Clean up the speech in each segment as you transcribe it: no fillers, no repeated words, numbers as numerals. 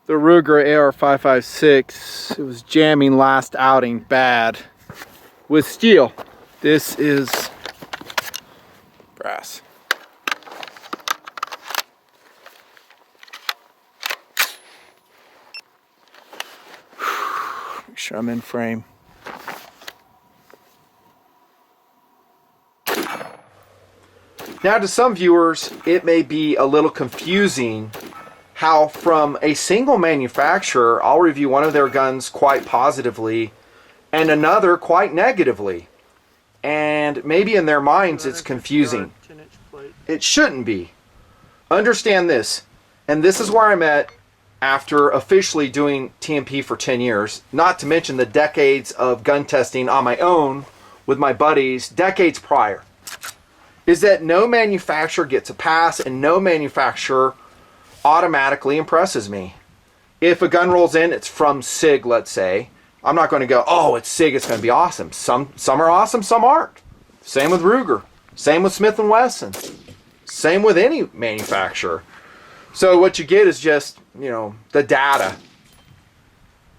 the Ruger AR556. It was jamming last outing bad with steel. This is brass. Make sure I'm in frame. Now, to some viewers, it may be a little confusing how from a single manufacturer, I'll review one of their guns quite positively and another quite negatively. And maybe in their minds it's confusing. It shouldn't be. Understand this, and this is where I'm at after officially doing TMP for 10 years, not to mention the decades of gun testing on my own with my buddies decades prior, is that no manufacturer gets a pass and no manufacturer automatically impresses me. If a gun rolls in, it's from SIG, let's say, I'm not going to go, oh, it's SIG, it's going to be awesome. Some are awesome, some aren't. Same with Ruger, same with Smith & Wesson, same with any manufacturer. So what you get is just, you know, the data.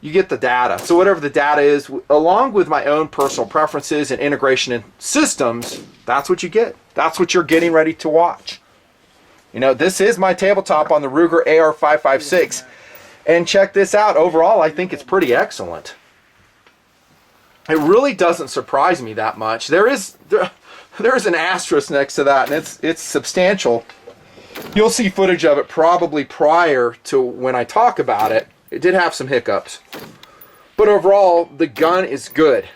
You get the data. So whatever the data is, along with my own personal preferences and integration in systems, that's what you get. That's what you're getting ready to watch. You know, this is my tabletop on the Ruger AR556. And check this out. Overall, I think it's pretty excellent. It really doesn't surprise me that much. There's an asterisk next to that, and it's substantial. You'll see footage of it probably prior to when I talk about it. It did have some hiccups. But overall, the gun is good.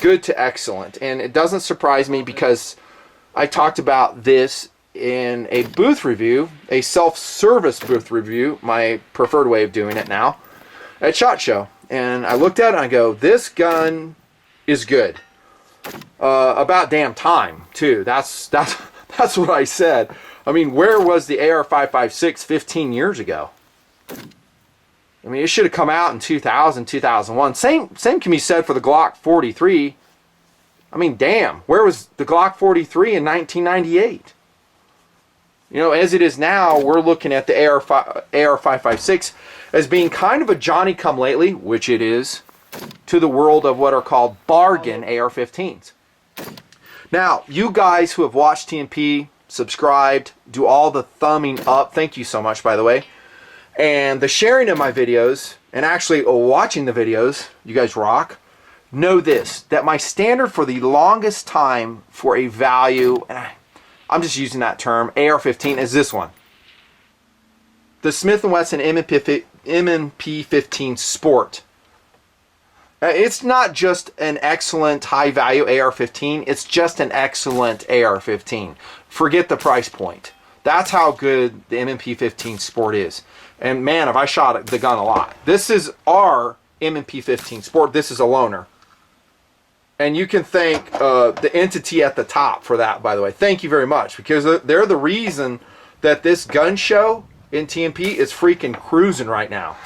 Good to excellent. And it doesn't surprise me because I talked about this in a booth review, a self-service booth review, my preferred way of doing it now, at SHOT Show. And I looked at it and I go, this gun is good. About damn time, too. That's what I said. I mean, where was the AR556 15 years ago? I mean, it should have come out in 2000, 2001. Same can be said for the Glock 43. I mean, damn, where was the Glock 43 in 1998? You know, as it is now, we're looking at the AR556 as being kind of a Johnny-come-lately, which it is, to the world of what are called bargain AR-15s. Now, you guys who have watched TMP, subscribed, do all the thumbing up, thank you so much, by the way, and the sharing of my videos, and actually watching the videos, you guys rock, know this, that my standard for the longest time for a value, and I'm just using that term, AR-15, is this one. The Smith & Wesson MP15 Sport. It's not just an excellent high-value AR-15, it's just an excellent AR-15. Forget the price point. That's how good the MP15 Sport is. And man, have I shot the gun a lot. This is our MP15 Sport. This is a loaner. And you can thank the entity at the top for that, by the way. Thank you very much, because they're the reason that this gun show in TMP is freaking cruising right now.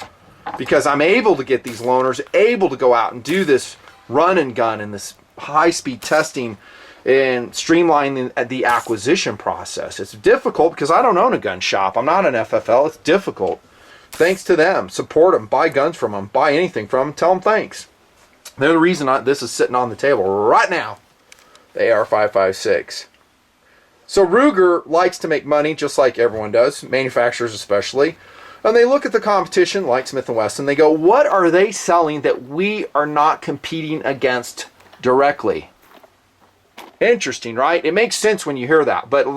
Because I'm able to get these loaners, able to go out and do this run and gun and this high-speed testing and streamlining the acquisition process. It's difficult because I don't own a gun shop. I'm not an FFL. It's difficult. Thanks to them. Support them. Buy guns from them. Buy anything from them. Tell them thanks. They're the reason this is sitting on the table right now, the AR556. So Ruger likes to make money just like everyone does, manufacturers especially. And they look at the competition like Smith & Wesson. They go, what are they selling that we are not competing against directly? Interesting, right? It makes sense when you hear that, but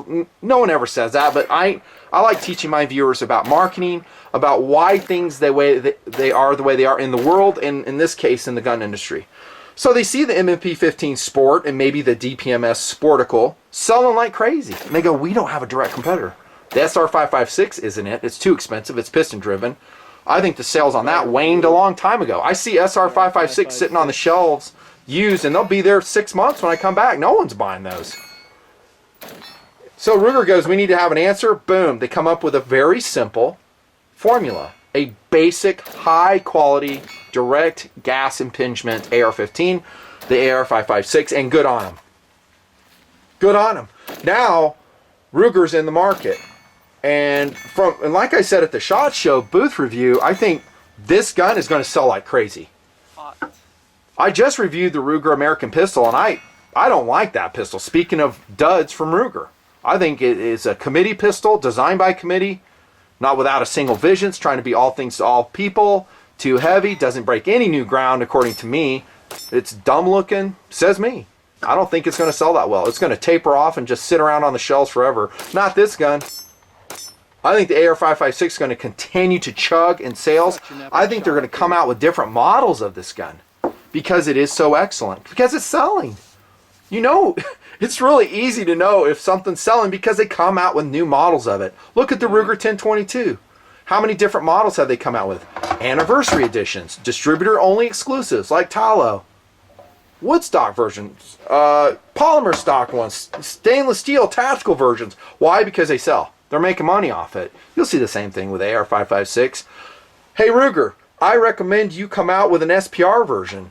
no one ever says that. But I like teaching my viewers about marketing, about why things the way they are in the world, and in this case in the gun industry. So they see the MP15 Sport and maybe the DPMS Sporticle selling like crazy, and they go, we don't have a direct competitor. The SR556 isn't it? It's too expensive. It's piston driven. I think the sales on that waned a long time ago. I see SR556 sitting on the shelves used, and they'll be there 6 months when I come back. No one's buying those. So Ruger goes, we need to have an answer. Boom. They come up with a very simple formula. A basic, high-quality, direct gas impingement AR-15, the AR-556, and good on them. Good on them. Now, Ruger's in the market. And like I said at the SHOT Show booth review, I think This gun is going to sell like crazy. I just reviewed the Ruger American pistol, and I don't like that pistol. Speaking of duds from Ruger, I think it is a committee pistol, designed by committee, not without a single vision. It's trying to be all things to all people. Too heavy, doesn't break any new ground according to me. It's dumb looking, says me. I don't think it's going to sell that well. It's going to taper off and just sit around on the shelves forever. Not this gun. I think the AR556 is going to continue to chug in sales. I think they're going to come out with different models of this gun because it is so excellent. Because it's selling. You know, it's really easy to know if something's selling because they come out with new models of it. Look at the Ruger 1022. How many different models have they come out with? Anniversary editions, distributor only exclusives like Tallow, wood stock versions, polymer stock ones, stainless steel tactical versions. Why? Because they sell. They're making money off it. You'll see the same thing with AR556. Hey Ruger, I recommend you come out with an SPR version.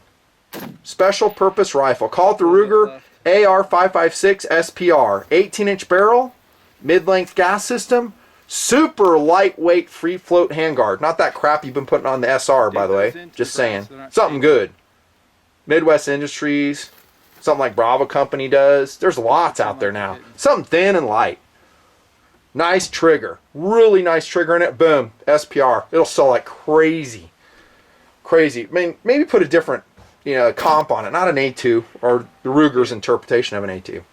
Special purpose rifle. Call it the Ruger AR556 SPR. 18-inch barrel, mid-length gas system, super lightweight free float handguard. Not that crap you've been putting on the SR, by the way. Just saying. Something good. Midwest Industries, something like Bravo Company does. There's lots out there now. Something thin and light. Nice trigger. Really nice trigger in it. Boom. SPR. It'll sell like crazy. Crazy. I mean, maybe put a different, comp on it. Not an A2 or the Ruger's interpretation of an A2.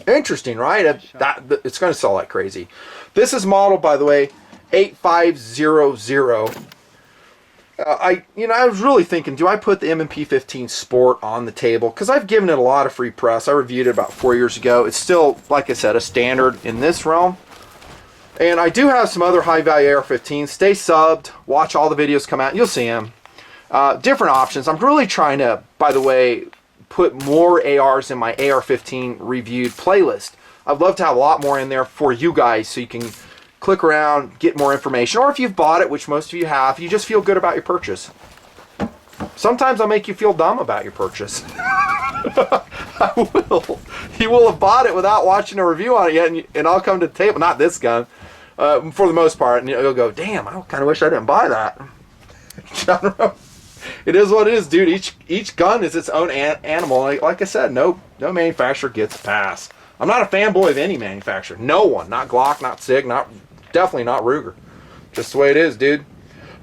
Interesting, right? It's going to sell like crazy. This is modeled, by the way, 8500. I was really thinking, do I put the MP15 Sport on the table? Because I've given it a lot of free press. I reviewed it about 4 years ago. It's still, like I said, a standard in this realm. And I do have some other high-value AR-15s. Stay subbed. Watch all the videos come out. You'll see them. Different options. I'm really trying to, by the way, put more ARs in my AR-15 reviewed playlist. I'd love to have a lot more in there for you guys so you can click around, get more information. Or if you've bought it, which most of you have, you just feel good about your purchase. Sometimes I'll make you feel dumb about your purchase. I will. You will have bought it without watching a review on it yet, and I'll come to the table. Not this gun, for the most part, and you'll go, damn, I kind of wish I didn't buy that. It is what it is, dude. Each gun is its own animal. Like I said, no manufacturer gets a pass. I'm not a fanboy of any manufacturer. No one. Not Glock, not Sig, definitely not Ruger. Just the way it is, dude.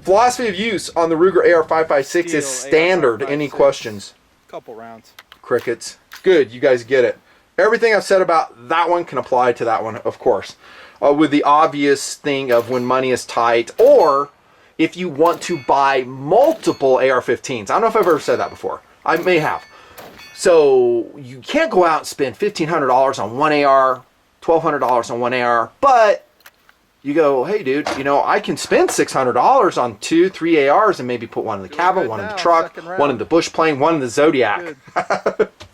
Philosophy of use on the Ruger AR556 is standard. Any questions? Couple rounds. Crickets. Good, you guys get it. Everything I've said about that one can apply to that one, of course. With the obvious thing of when money is tight, or if you want to buy multiple AR-15s. I don't know if I've ever said that before. I may have. So you can't go out and spend $1,500 on one AR, $1,200 on one AR, but you go, hey dude, I can spend $600 on 2-3 ARs and maybe put one in the cabin, one in the truck, one in the bush plane, one in the Zodiac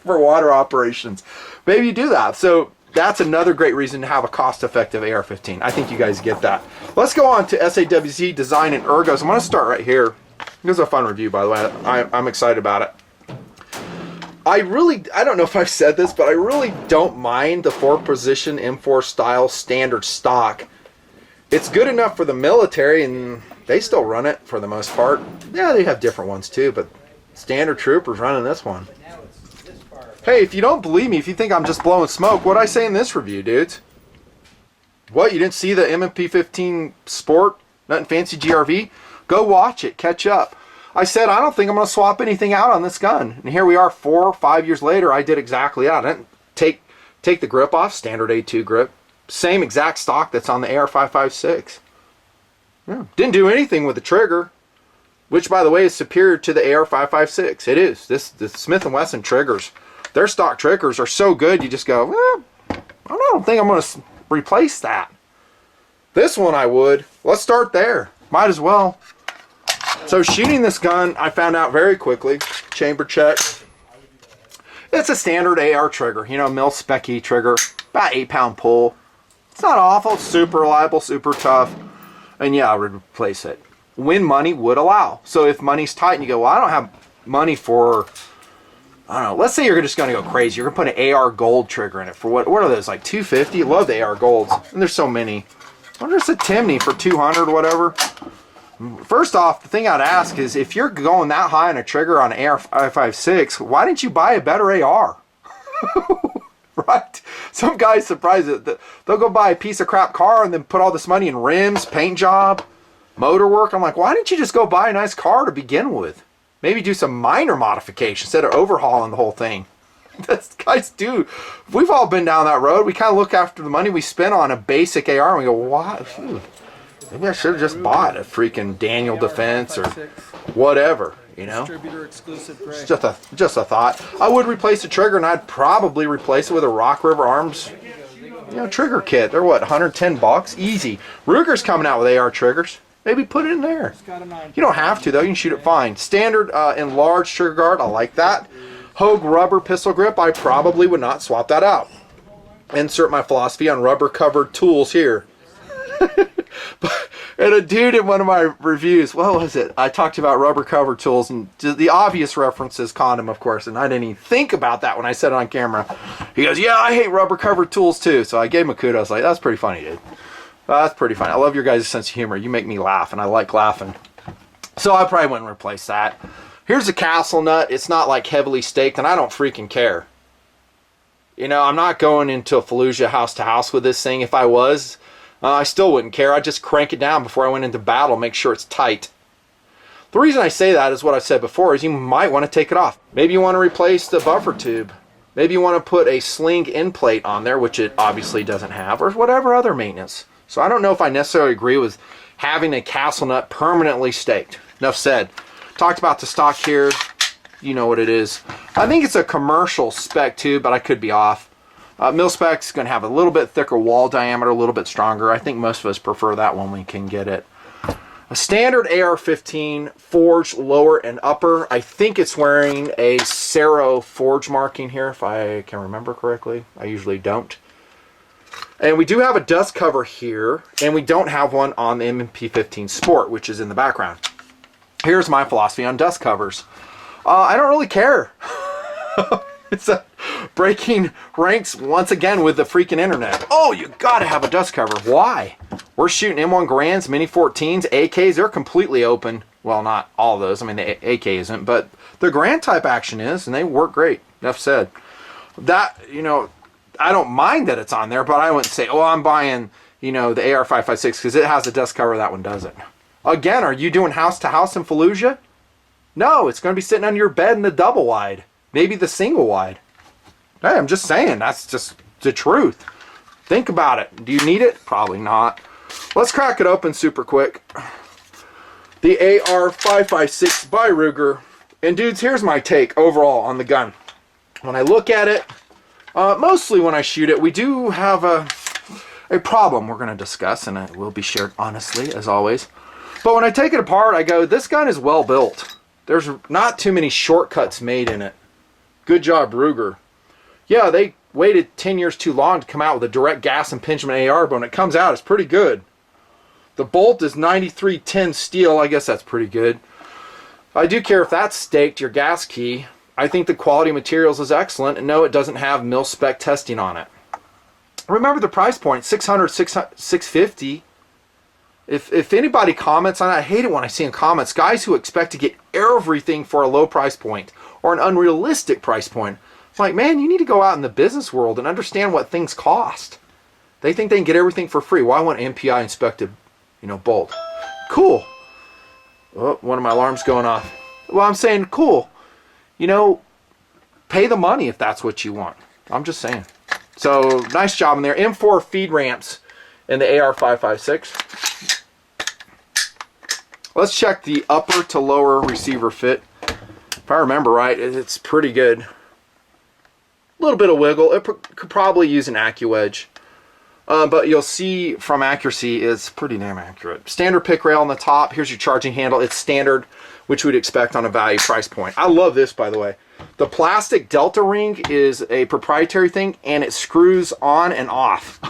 for water operations. Maybe you do that. So that's another great reason to have a cost-effective AR-15. I think you guys get that. Let's go on to SAWC Design and Ergos. I'm going to start right here. This is a fun review, by the way. I'm excited about it. I don't know if I've said this, but I really don't mind the 4-position M4 style standard stock. It's good enough for the military, and they still run it for the most part. Yeah, they have different ones too, but standard troopers running this one. Hey, if you don't believe me, if you think I'm just blowing smoke, what'd I say in this review, dudes? What, you didn't see the MP15 Sport, nutnfancy GRV? Go watch it, catch up. I said, I don't think I'm going to swap anything out on this gun. And here we are 4 or 5 years later, I did exactly that. I didn't take the grip off, standard A2 grip. Same exact stock that's on the AR556. Yeah. Didn't do anything with the trigger, which, by the way, is superior to the AR556. It is. The Smith & Wesson triggers, their stock triggers are so good, you just go, well, I don't think I'm going to replace that. This one I would. Let's start there. Might as well. So shooting this gun, I found out very quickly, chamber check. It's a standard AR trigger, mil-spec trigger, about 8-pound pull. It's not awful, it's super reliable, super tough. And yeah, I would replace it when money would allow. So if money's tight and you go, well, I don't have money for, I don't know, let's say you're just going to go crazy. You're going to put an AR gold trigger in it for what are those, like $250? I love the AR golds, and there's so many. I wonder if it's a Timney for $200 or whatever. First off, the thing I'd ask is, if you're going that high on a trigger on AR556, why didn't you buy a better AR? Right? Some guy's surprised that they'll go buy a piece of crap car and then put all this money in rims, paint job, motor work. I'm like, why didn't you just go buy a nice car to begin with? Maybe do some minor modifications instead of overhauling the whole thing. That's guys do. We've all been down that road. We kind of look after the money we spent on a basic AR and we go, what? Maybe I should have just bought a freaking Daniel Defense or whatever, you know? Distributor exclusive gray. It's just a thought. I would replace the trigger, and I'd probably replace it with a Rock River Arms, you know, trigger kit. They're what, 110 bucks? Easy. Ruger's coming out with AR triggers. Maybe put it in there. You don't have to though. You can shoot it fine. Standard enlarged trigger guard. I like that. Hogue rubber pistol grip. I probably would not swap that out. Insert my philosophy on rubber covered tools here. And a dude in one of my reviews, what was it? I talked about rubber cover tools, and the obvious reference is condom, of course, and I didn't even think about that when I said it on camera. He goes, yeah, I hate rubber cover tools too. So I gave him a kudos. Like, that's pretty funny, dude. That's pretty funny. I love your guys' sense of humor. You make me laugh, and I like laughing. So I probably wouldn't replace that. Here's a castle nut. It's not like heavily staked, and I don't freaking care. You know, I'm not going into a Fallujah house to house with this thing. If I was, I still wouldn't care. I'd just crank it down before I went into battle, make sure it's tight. The reason I say that is what I said before, is you might want to take it off. Maybe you want to replace the buffer tube. Maybe you want to put a sling end plate on there, which it obviously doesn't have, or whatever other maintenance. So I don't know if I necessarily agree with having a castle nut permanently staked. Enough said. Talked about the stock here. You know what it is. I think it's a commercial spec tube, but I could be off. Mil spec's going to have a little bit thicker wall diameter, a little bit stronger. I think most of us prefer that when we can get it. A standard AR-15 forged lower and upper. I think it's wearing a Cero forge marking here, if I can remember correctly. I usually don't. And we do have a dust cover here, and we don't have one on the MP15 Sport, which is in the background. Here's my philosophy on dust covers. I don't really care. It's breaking ranks once again with the freaking internet. Oh, you gotta have a dust cover. Why? We're shooting M1 Grands, Mini 14s, AKs. They're completely open. Well, not all of those. I mean, the AK isn't, but the Grand type action is, and they work great. Enough said. That, you know, I don't mind that it's on there, but I wouldn't say, oh, I'm buying, you know, the AR556 because it has a dust cover. That one doesn't. Again, are you doing house to house in Fallujah? No, it's going to be sitting under your bed in the double wide. Maybe the single wide. Hey, I'm just saying, that's just the truth. Think about it. Do you need it? Probably not. Let's crack it open super quick. The AR556 by Ruger. And dudes, here's my take overall on the gun. When I look at it, mostly when I shoot it, we do have a problem we're going to discuss, and it will be shared honestly, as always. But when I take it apart, I go, this gun is well built. There's not too many shortcuts made in it. Good job, Ruger. Yeah, they waited 10 years too long to come out with a direct gas impingement AR, but when it comes out, it's pretty good. The bolt is 9310 steel. I guess that's pretty good. I do care if that's staked, your gas key. I think the quality of materials is excellent, and no, it doesn't have mil spec testing on it. Remember the price point, $600, $650. If anybody comments on it, I hate it when I see in comments, guys who expect to get everything for a low price point or an unrealistic price point. It's like, man, you need to go out in the business world and understand what things cost. They think they can get everything for free. Why want MPI inspected, you know, bolt? Cool. Oh, one of my alarms going off. Well, I'm saying, cool. You know, pay the money if that's what you want. I'm just saying. So, nice job in there. M4 feed ramps in the AR556. Let's check the upper to lower receiver fit. If I remember right, it's pretty good. A little bit of wiggle. It could probably use an AccuEdge. But you'll see from accuracy, it's pretty damn accurate. Standard pick rail on the top. Here's your charging handle. It's standard, which we'd expect on a value price point. I love this, by the way. The plastic Delta ring is a proprietary thing, and it screws on and off.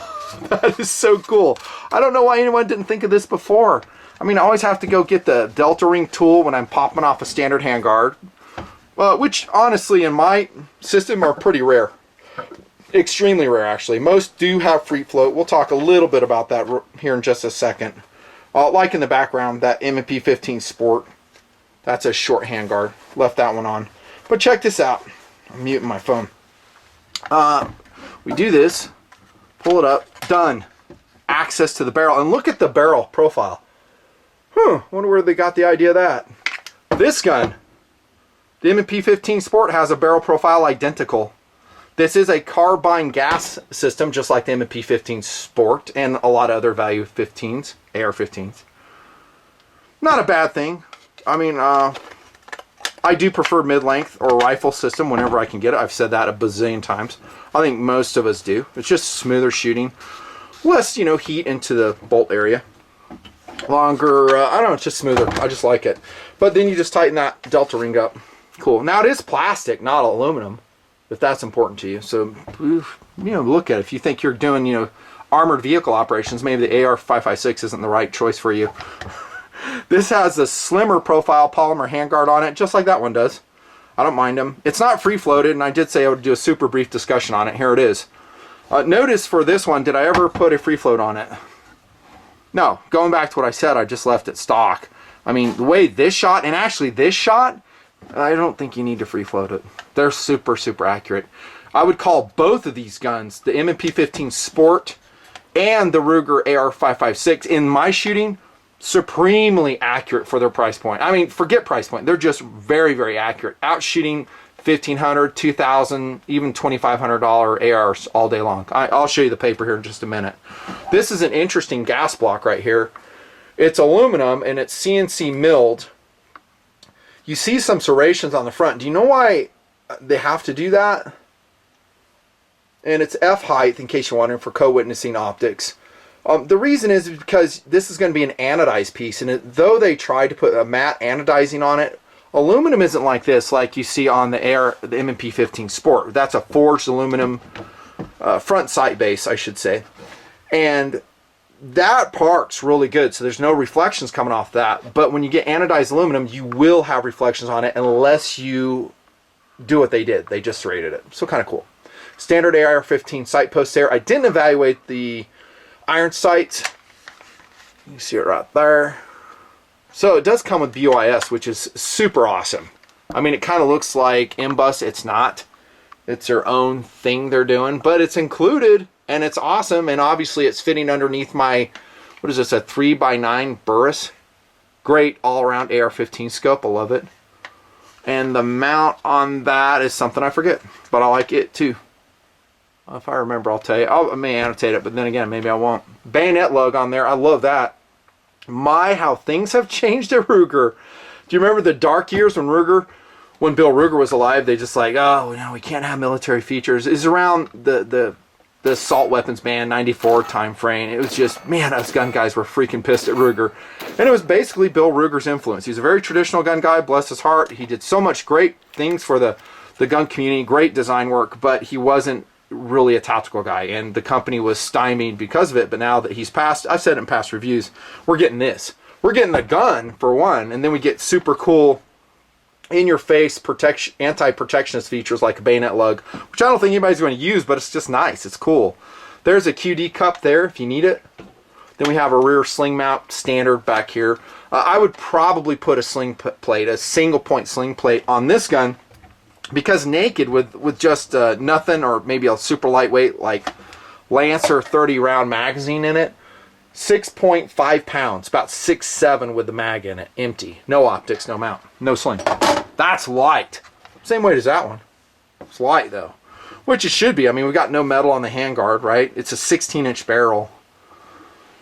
That is so cool. I don't know why anyone didn't think of this before. I mean, I always have to go get the Delta ring tool when I'm popping off a standard handguard, which honestly in my system are pretty rare. Extremely rare, actually. Most do have free float. We'll talk a little bit about that here in just a second. Like in the background, that MP15 Sport. That's a short handguard. Left that one on. But check this out. I'm muting my phone. We do this. Pull it up. Done. Access to the barrel. And look at the barrel profile. Wonder where they got the idea of that. This gun, the MP15 Sport, has a barrel profile identical. This is a carbine gas system, just like the MP15 Sport and a lot of other value 15s, AR-15s. Not a bad thing. I mean, I do prefer mid-length or rifle system whenever I can get it. I've said that a bazillion times. I think most of us do. It's just smoother shooting. Less, you know, heat into the bolt area. Longer, I don't know, it's just smoother. I just like it. But then you just tighten that delta ring up. Cool. Now it is plastic, not aluminum, if that's important to you. So, you know, look at it. If you think you're doing, you know, armored vehicle operations, maybe the AR556 isn't the right choice for you. This has a slimmer profile polymer handguard on it, just like that one does. I don't mind them. It's not free-floated, and I did say I would do a super brief discussion on it. Here it is. Notice for this one, did I ever put a free float on it? No. Going back to what I said, I just left it stock. I mean, the way this shot, and actually this shot, I don't think you need to free float it. They're super, super accurate. I would call both of these guns, the MP15 Sport and the Ruger AR556, in my shooting, supremely accurate for their price point. I mean, forget price point. They're just very, very accurate. Out shooting $1,500, $2,000, even $2,500 ARs all day long. I'll show you the paper here in just a minute. This is an interesting gas block right here. It's aluminum and it's CNC milled. You see some serrations on the front. Do you know why they have to do that? And it's F height, in case you're wondering, for co-witnessing optics. The reason is because this is going to be an anodized piece, and though they tried to put a matte anodizing on it, aluminum isn't like this, like you see on the MP15 Sport. That's a forged aluminum front sight base, I should say. And that part's really good, so there's no reflections coming off that. But when you get anodized aluminum, you will have reflections on it unless you do what they did. They just serrated it. So kind of cool. Standard AR-15 sight post there. I didn't evaluate the iron sights. You see it right there. So it does come with BOIS, which is super awesome. I mean, it kind of looks like MBUS. It's not. It's their own thing they're doing, but it's included and it's awesome. And obviously it's fitting underneath my, what is this, a 3x9 Burris. Great all-around AR-15 scope. I love it. And the mount on that is something I forget, but I like it too. If I remember, I'll tell you. I may annotate it, but then again, maybe I won't. Bayonet lug on there. I love that. My, how things have changed at Ruger. Do you remember the dark years when Bill Ruger was alive, they just like, oh, no, we can't have military features. It's around the assault weapons ban, 94 time frame. It was just, man, us gun guys were freaking pissed at Ruger. And it was basically Bill Ruger's influence. He's a very traditional gun guy, bless his heart. He did so much great things for the gun community, great design work, but he wasn't really a tactical guy, and the company was stymied because of it. But now that he's passed, I've said it in past reviews, we're getting this. We're getting a gun for one, and then we get super cool in-your-face protection, anti-protectionist features like a bayonet lug, which I don't think anybody's going to use, but it's just nice. It's cool. There's a QD cup there if you need it. Then we have a rear sling mount standard back here. I would probably put a sling plate, a single point sling plate on this gun, because naked with just nothing, or maybe a super lightweight like Lancer 30 round magazine in it, 6.5 pounds, about 6'7" with the mag in it, empty, no optics, no mount, no sling. That's light. Same weight as that one. It's light though, which it should be. I mean, we got no metal on the handguard, right? It's a 16-inch barrel.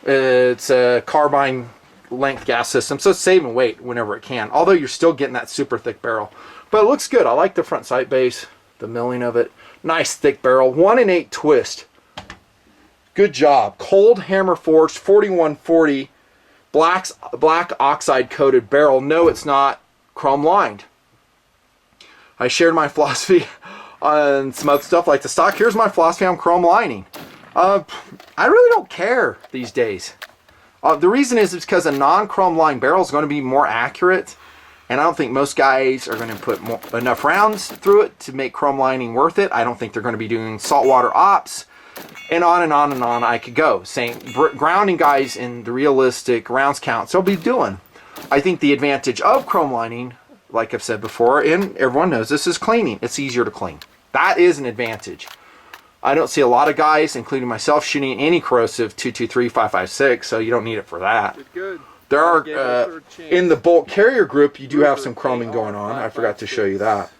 It's a carbine length gas system, so it's saving weight whenever it can, although you're still getting that super thick barrel. But it looks good. I like the front sight base, the milling of it. Nice thick barrel. 1 in 8 twist. Good job. Cold hammer forged 4140 black oxide coated barrel. No, it's not chrome lined. I shared my philosophy on some other stuff like the stock. Here's my philosophy on chrome lining. I really don't care these days. The reason is because a non-chrome lined barrel is going to be more accurate. And I don't think most guys are going to put enough rounds through it to make chrome lining worth it. I don't think they're going to be doing saltwater ops. And on and on and on I could go, saying grounding guys in the realistic rounds counts they'll be doing. I think the advantage of chrome lining, like I've said before, and everyone knows this, is cleaning. It's easier to clean. That is an advantage. I don't see a lot of guys, including myself, shooting any corrosive 223 556, so you don't need it for that. Good. There are, in the bolt carrier group, you do have some chroming going on. I forgot to show you that.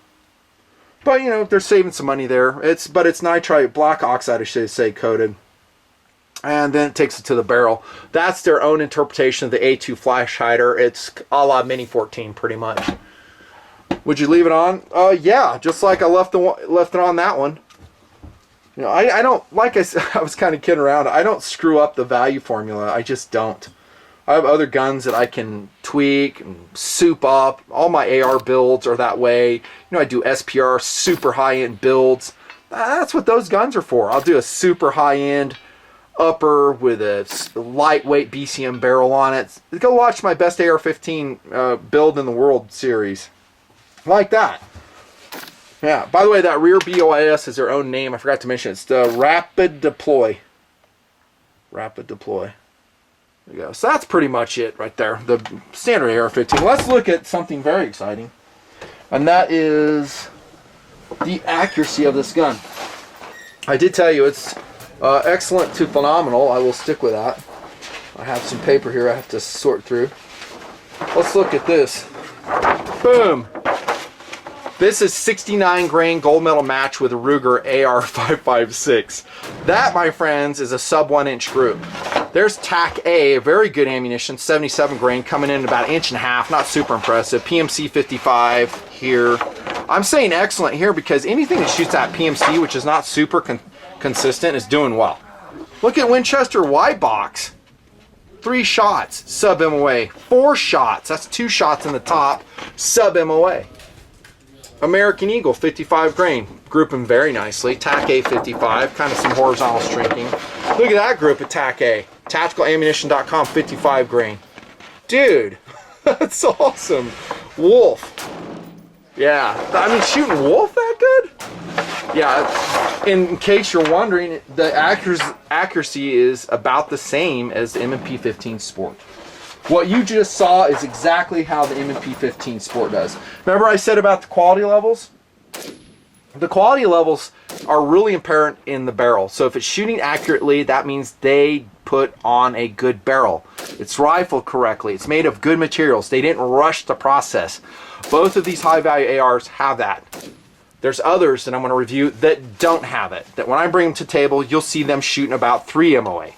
But, you know, they're saving some money there. But it's nitride, black oxide, I should say, coated. And then it takes it to the barrel. That's their own interpretation of the A2 flash hider. It's a la Mini 14, pretty much. Would you leave it on? Yeah, just like I left it on that one. You know, I don't, like I said, I was kind of kidding around. I don't screw up the value formula. I just don't. I have other guns that I can tweak and soup up. All my AR builds are that way. You know, I do SPR, super high-end builds. That's what those guns are for. I'll do a super high-end upper with a lightweight BCM barrel on it. Go watch my best AR-15 build in the world series. Like that. Yeah, by the way, that rear BOIS is their own name. I forgot to mention it. It's the Rapid Deploy. Rapid Deploy. There you go. So that's pretty much it right there. The standard AR-15. Let's look at something very exciting. And that is the accuracy of this gun. I did tell you it's excellent to phenomenal. I will stick with that. I have some paper here I have to sort through. Let's look at this. Boom. This is 69 grain gold medal match with a Ruger AR556. That, my friends, is a sub 1 inch group. There's TAC A, very good ammunition, 77 grain, coming in about 1.5 inches, not super impressive. PMC 55 here. I'm saying excellent here because anything that shoots at PMC, which is not super consistent, is doing well. Look at Winchester White Box. 3 shots, sub MOA. 4 shots, that's 2 shots in the top, sub MOA. American Eagle, 55 grain, grouping very nicely. TAC A 55, kind of some horizontal strinking. Look at that group at TAC A. TacticalAmmunition.com, 55 grain. Dude, that's awesome. Wolf. Yeah, I mean, shooting Wolf that good? Yeah, in case you're wondering, the accuracy is about the same as the MP15 Sport. What you just saw is exactly how the MP15 Sport does. Remember I said about the quality levels? The quality levels are really apparent in the barrel. So if it's shooting accurately, that means they put on a good barrel. It's rifled correctly. It's made of good materials. They didn't rush the process. Both of these high-value ARs have that. There's others that I'm going to review that don't have it. That when I bring them to table, you'll see them shooting about 3 MOA,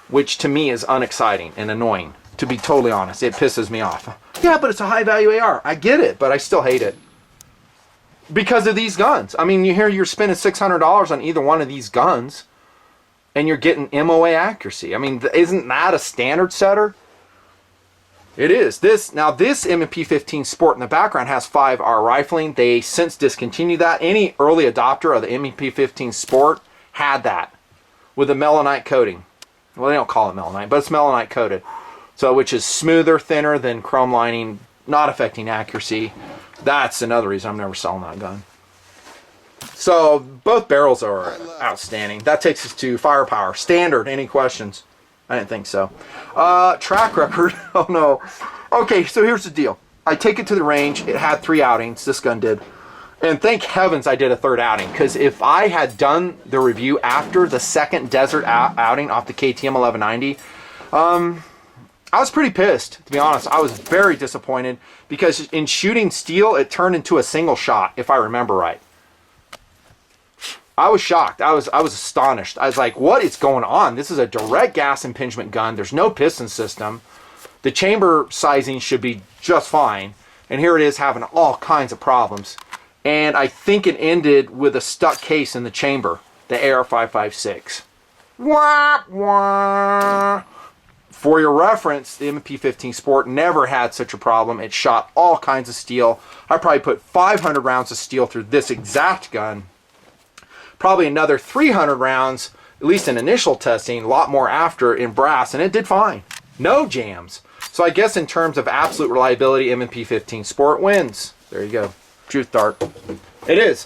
which to me is unexciting and annoying. To be totally honest, it pisses me off. Yeah, but it's a high-value AR. I get it, but I still hate it. Because of these guns. I mean, you hear you're spending $600 on either one of these guns, and you're getting MOA accuracy. I mean, isn't that a standard setter? It is. This MP15 Sport in the background has 5R rifling. They since discontinued that. Any early adopter of the MP15 Sport had that with a melanite coating. Well, they don't call it melanite, but it's melanite coated. So, which is smoother, thinner than chrome lining, not affecting accuracy. That's another reason I'm never selling that gun. So, both barrels are outstanding. That takes us to firepower. Standard. Any questions? I didn't think so. Track record. Oh, no. Okay, so here's the deal. I take it to the range. It had 3 outings. This gun did. And thank heavens I did a 3rd outing. Because if I had done the review after the 2nd desert outing off the KTM 1190, I was pretty pissed, to be honest. I was very disappointed because in shooting steel, it turned into a single shot, if I remember right. I was shocked. I was astonished. I was like, what is going on? This is a direct gas impingement gun. There's no piston system. The chamber sizing should be just fine. And here it is having all kinds of problems. And I think it ended with a stuck case in the chamber, the AR556. Wah, wah. For your reference, the MP15 Sport never had such a problem. It shot all kinds of steel. I probably put 500 rounds of steel through this exact gun. Probably another 300 rounds, at least in initial testing, a lot more after in brass, and it did fine. No jams. So I guess in terms of absolute reliability, MP15 Sport wins. There you go. Truth dart. It is.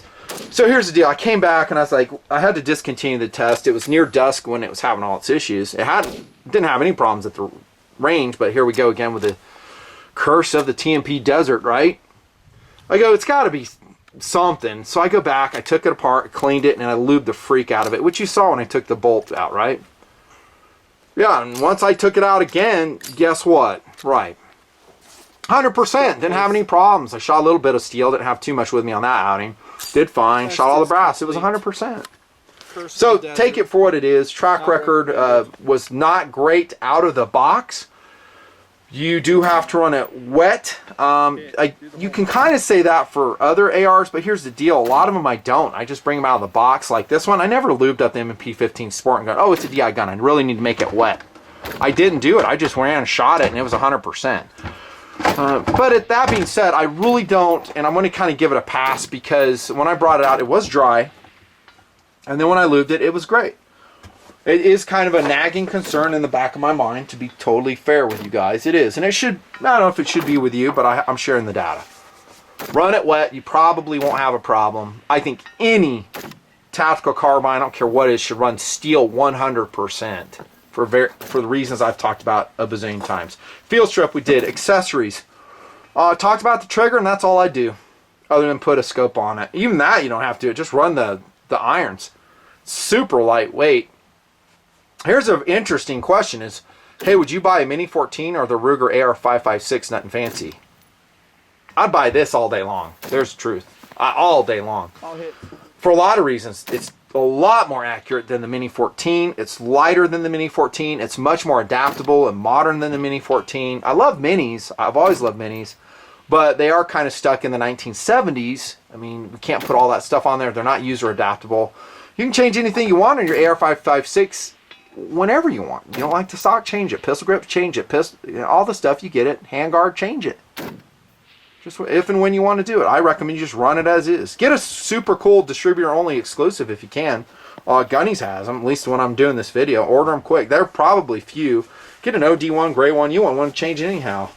So here's the deal. I came back and I was like, I had to discontinue the test. It was near dusk when it was having all its issues. Didn't have any problems at the range, but here we go again with the curse of the TMP desert, right? I go, it's got to be something. So I go back, I took it apart, cleaned it, and I lubed the freak out of it, which you saw when I took the bolt out, right? Yeah, and once I took it out again, guess what? Right. 100%. Didn't have any problems. I shot a little bit of steel. Didn't have too much with me on that outing. Did fine. Shot all the brass. It was 100%. So take it for what it is. Track record was not great out of the box. You do have to run it wet. You can kind of say that for other ARs, but here's the deal. A lot of them I don't. I just bring them out of the box like this one. I never lubed up the MP15 Sport and go, oh, it's a DI gun. I really need to make it wet. I didn't do it. I just ran and shot it, and it was 100%. But that being said, I really don't, and I'm going to kind of give it a pass because when I brought it out, it was dry. And then when I lubed it, it was great. It is kind of a nagging concern in the back of my mind, to be totally fair with you guys. It is. And it should, I don't know if it should be with you, but I'm sharing the data. Run it wet. You probably won't have a problem. I think any tactical carbine, I don't care what it is, should run steel 100%. For the reasons I've talked about a bazillion times. Field strip we did. Accessories. Talked about the trigger, and that's all I do. Other than put a scope on it. Even that you don't have to. Just run the irons. Super lightweight. Here's an interesting question is, hey, would you buy a Mini 14 or the Ruger AR556 Nut and Fancy? I'd buy this all day long. There's the truth. All day long. For a lot of reasons. It's a lot more accurate than the Mini 14. It's lighter than the Mini 14. It's much more adaptable and modern than the Mini 14. I love minis. I've always loved minis. But they are kind of stuck in the 1970s. I mean, we can't put all that stuff on there. They're not user adaptable. You can change anything you want on your AR556 whenever you want. You don't like the stock, change it. Pistol grip, change it. All the stuff, you get it. Handguard, change it. Just if and when you want to do it. I recommend you just run it as is. Get a super cool distributor only exclusive if you can. Gunny's has them, at least when I'm doing this video. Order them quick. They're probably few. Get an OD1 gray one. You won't want to change it anyhow.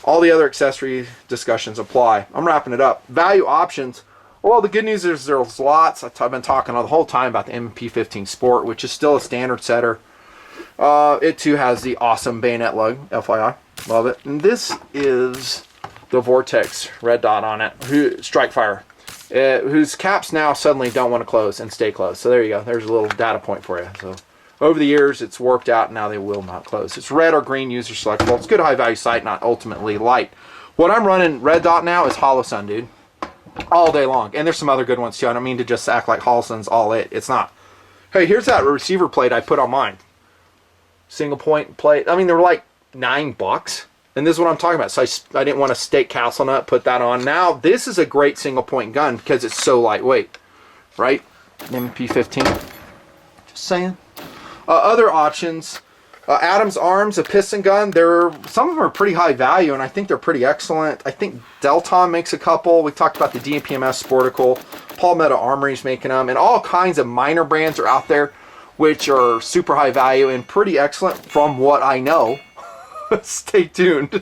All the other accessory discussions apply. I'm wrapping it up. Value options. Well, the good news is there's lots. I've been talking the whole time about the MP15 Sport, which is still a standard setter. It too has the awesome bayonet lug, FYI. Love it. And this is the Vortex red dot on it, strike fire, whose caps now suddenly don't want to close and stay closed. So there you go. There's a little data point for you. So over the years, it's worked out. And now they will not close. It's red or green user selectable. It's good high value sight, not ultimately light. What I'm running red dot now is Holosun, dude. All day long. And there's some other good ones too. I don't mean to just act like Holosun's all it. It's not. Hey, here's that receiver plate I put on mine. Single point plate. I mean, they were like $9. And this is what I'm talking about. So I didn't want a steak castle nut, put that on. Now, this is a great single point gun because it's so lightweight. Right? MP15. Just saying. Other options. Adams Arms, a piston gun. Some of them are pretty high value, and I think they're pretty excellent. I think Delton makes a couple. We talked about the DPMS Sporticle. Palmetto Armory's making them, and all kinds of minor brands are out there, which are super high value and pretty excellent from what I know. Stay tuned.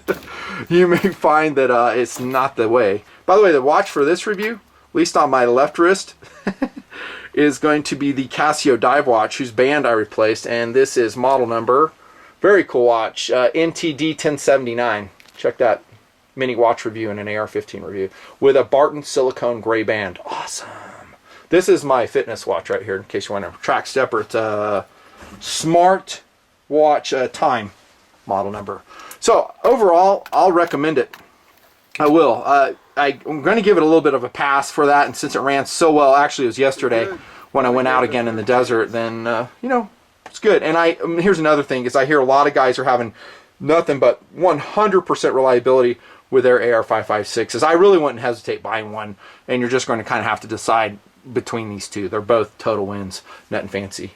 You may find that it's not the way. By the way, the watch for this review, at least on my left wrist, is going to be the Casio dive watch, whose band I replaced, and this is model number, very cool watch, NTD 1079. Check that mini watch review and an AR-15 review, with a Barton silicone gray band. Awesome. This is my fitness watch right here, in case you want to track stepper. It's a smart watch time model number. So overall, I'll recommend it. I will. I'm going to give it a little bit of a pass for that, and since it ran so well, actually it was yesterday when I went out again in the desert, then, you know, it's good. And here's another thing, is I hear a lot of guys are having nothing but 100% reliability with their AR556s. I really wouldn't hesitate buying one, and you're just going to kind of have to decide between these two. They're both total wins, Nut and Fancy.